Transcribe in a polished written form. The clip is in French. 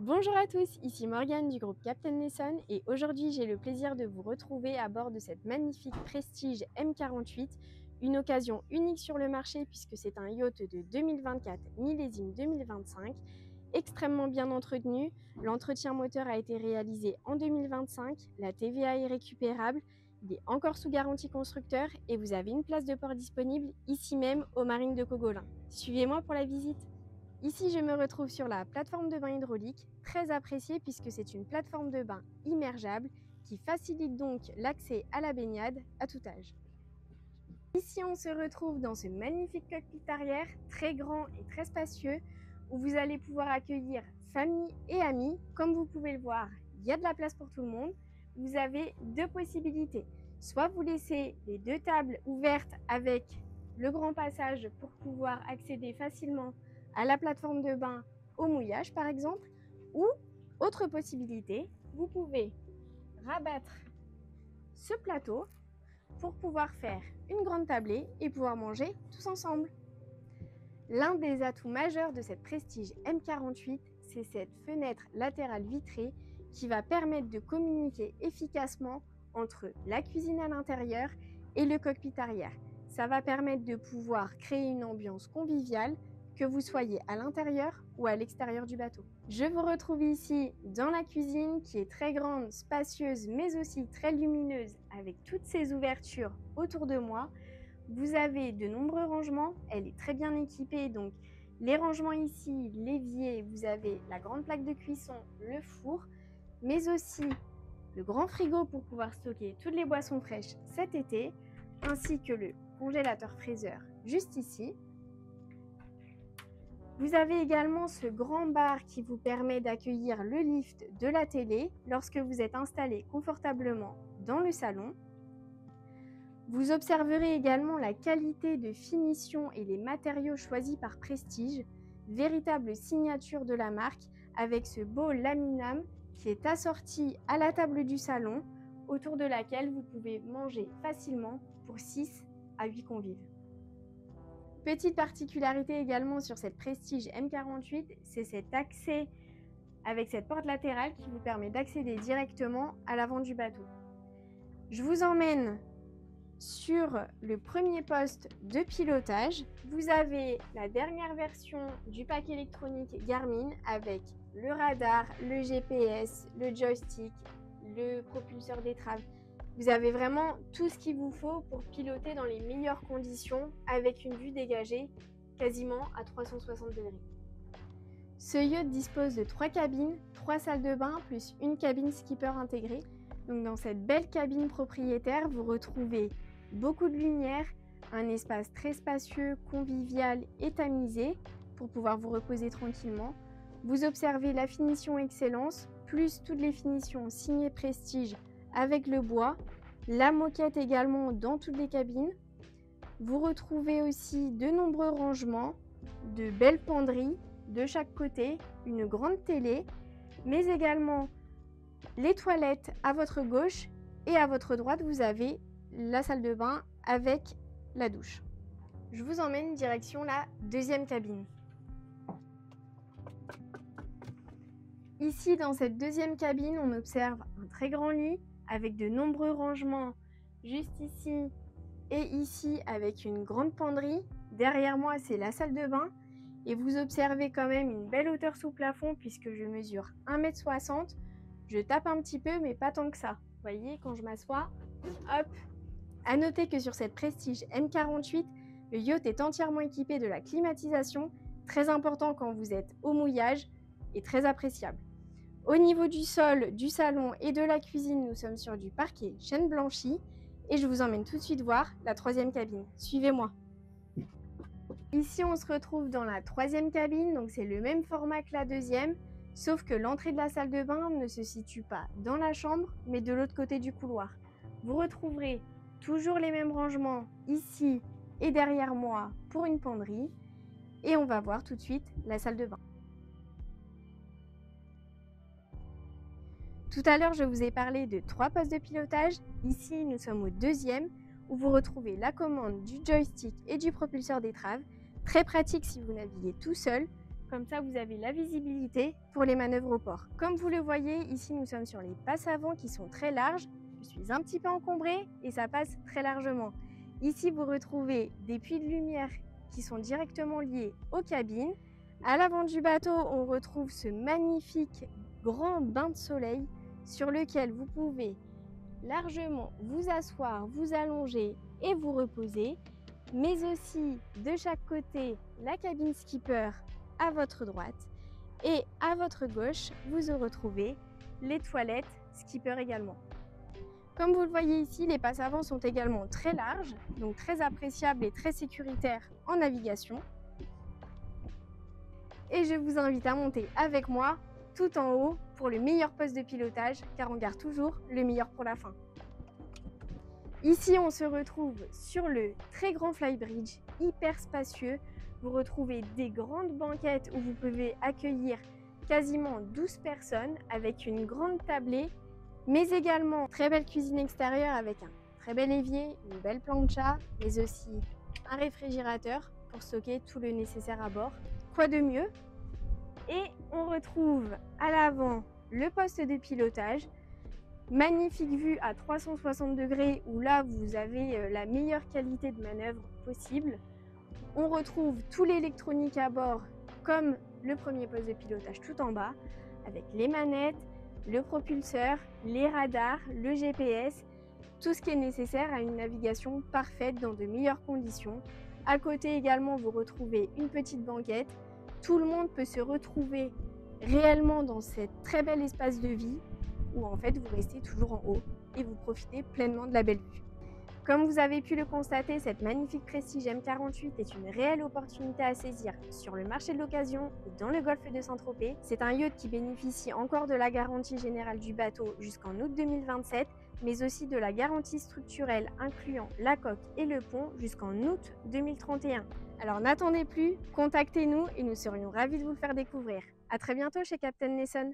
Bonjour à tous, ici Morgane du groupe Captain Lesson et aujourd'hui j'ai le plaisir de vous retrouver à bord de cette magnifique Prestige M48, une occasion unique sur le marché puisque c'est un yacht de 2024 millésime 2025, extrêmement bien entretenu. L'entretien moteur a été réalisé en 2025, la TVA est récupérable, il est encore sous garantie constructeur et vous avez une place de port disponible ici même aux Marines de Cogolin. Suivez-moi pour la visite. Ici, je me retrouve sur la plateforme de bain hydraulique, très appréciée puisque c'est une plateforme de bain immergeable qui facilite donc l'accès à la baignade à tout âge. Ici, on se retrouve dans ce magnifique cockpit arrière, très grand et très spacieux, où vous allez pouvoir accueillir famille et amis. Comme vous pouvez le voir, il y a de la place pour tout le monde. Vous avez deux possibilités. Soit vous laissez les deux tables ouvertes avec le grand passage pour pouvoir accéder facilement à la plateforme de bain au mouillage par exemple, ou autre possibilité, vous pouvez rabattre ce plateau pour pouvoir faire une grande tablée et pouvoir manger tous ensemble. L'un des atouts majeurs de cette Prestige M48, c'est cette fenêtre latérale vitrée qui va permettre de communiquer efficacement entre la cuisine à l'intérieur et le cockpit arrière. Ça va permettre de pouvoir créer une ambiance conviviale, que vous soyez à l'intérieur ou à l'extérieur du bateau. Je vous retrouve ici dans la cuisine qui est très grande, spacieuse, mais aussi très lumineuse avec toutes ces ouvertures autour de moi. Vous avez de nombreux rangements, elle est très bien équipée, donc les rangements ici, l'évier, vous avez la grande plaque de cuisson, le four, mais aussi le grand frigo pour pouvoir stocker toutes les boissons fraîches cet été, ainsi que le congélateur fraiseur juste ici. Vous avez également ce grand bar qui vous permet d'accueillir le lift de la télé lorsque vous êtes installé confortablement dans le salon. Vous observerez également la qualité de finition et les matériaux choisis par Prestige, véritable signature de la marque avec ce beau laminam qui est assorti à la table du salon, autour de laquelle vous pouvez manger facilement pour 6 à 8 convives. Petite particularité également sur cette Prestige M48, c'est cet accès avec cette porte latérale qui vous permet d'accéder directement à l'avant du bateau. Je vous emmène sur le premier poste de pilotage. Vous avez la dernière version du pack électronique Garmin avec le radar, le GPS, le joystick, le propulseur d'étrave. Vous avez vraiment tout ce qu'il vous faut pour piloter dans les meilleures conditions avec une vue dégagée quasiment à 360 degrés. Ce yacht dispose de 3 cabines, 3 salles de bain plus une cabine skipper intégrée. Donc dans cette belle cabine propriétaire, vous retrouvez beaucoup de lumière, un espace très spacieux, convivial et tamisé pour pouvoir vous reposer tranquillement. Vous observez la finition excellence plus toutes les finitions signées Prestige avec le bois, la moquette également dans toutes les cabines. Vous retrouvez aussi de nombreux rangements, de belles penderies de chaque côté, une grande télé, mais également les toilettes à votre gauche et à votre droite, vous avez la salle de bain avec la douche. Je vous emmène direction la deuxième cabine. Ici, dans cette deuxième cabine, on observe un très grand lit avec de nombreux rangements juste ici et ici avec une grande penderie. Derrière moi, c'est la salle de bain et vous observez quand même une belle hauteur sous plafond puisque je mesure 1,60 m. Je tape un petit peu, mais pas tant que ça. Vous voyez, quand je m'assois, hop. À noter que sur cette Prestige M48, le yacht est entièrement équipé de la climatisation, très important quand vous êtes au mouillage et très appréciable. Au niveau du sol, du salon et de la cuisine, nous sommes sur du parquet chêne blanchi et je vous emmène tout de suite voir la troisième cabine. Suivez-moi. Ici, on se retrouve dans la troisième cabine, donc c'est le même format que la deuxième, sauf que l'entrée de la salle de bain ne se situe pas dans la chambre, mais de l'autre côté du couloir. Vous retrouverez toujours les mêmes rangements ici et derrière moi pour une penderie et on va voir tout de suite la salle de bain. Tout à l'heure, je vous ai parlé de 3 postes de pilotage. Ici, nous sommes au deuxième où vous retrouvez la commande du joystick et du propulseur d'étrave. Très pratique si vous naviguez tout seul. Comme ça, vous avez la visibilité pour les manœuvres au port. Comme vous le voyez, ici, nous sommes sur les passes avant qui sont très larges. Je suis un petit peu encombrée et ça passe très largement. Ici, vous retrouvez des puits de lumière qui sont directement liés aux cabines. À l'avant du bateau, on retrouve ce magnifique grand bain de soleil sur lequel vous pouvez largement vous asseoir, vous allonger et vous reposer, mais aussi de chaque côté la cabine skipper à votre droite et à votre gauche vous retrouvez les toilettes skipper également. Comme vous le voyez ici, les passes avant sont également très larges, donc très appréciables et très sécuritaires en navigation. Et je vous invite à monter avec moi tout en haut pour le meilleur poste de pilotage, car on garde toujours le meilleur pour la fin. Ici, on se retrouve sur le très grand flybridge, hyper spacieux. Vous retrouvez des grandes banquettes où vous pouvez accueillir quasiment 12 personnes avec une grande tablée, mais également très belle cuisine extérieure avec un très bel évier, une belle plancha, mais aussi un réfrigérateur pour stocker tout le nécessaire à bord. Quoi de mieux? Et on retrouve à l'avant le poste de pilotage, magnifique vue à 360 degrés où là vous avez la meilleure qualité de manœuvre possible. On retrouve tout l'électronique à bord comme le premier poste de pilotage tout en bas avec les manettes, le propulseur, les radars, le GPS, tout ce qui est nécessaire à une navigation parfaite dans de meilleures conditions. À côté également, vous retrouvez une petite banquette. Tout le monde peut se retrouver réellement dans cet très bel espace de vie où en fait vous restez toujours en haut et vous profitez pleinement de la belle vue. Comme vous avez pu le constater, cette magnifique Prestige M48 est une réelle opportunité à saisir sur le marché de l'occasion et dans le golfe de Saint-Tropez. C'est un yacht qui bénéficie encore de la garantie générale du bateau jusqu'en août 2027, mais aussi de la garantie structurelle incluant la coque et le pont jusqu'en août 2031. Alors n'attendez plus, contactez-nous et nous serions ravis de vous le faire découvrir. À très bientôt chez Captain Nesson.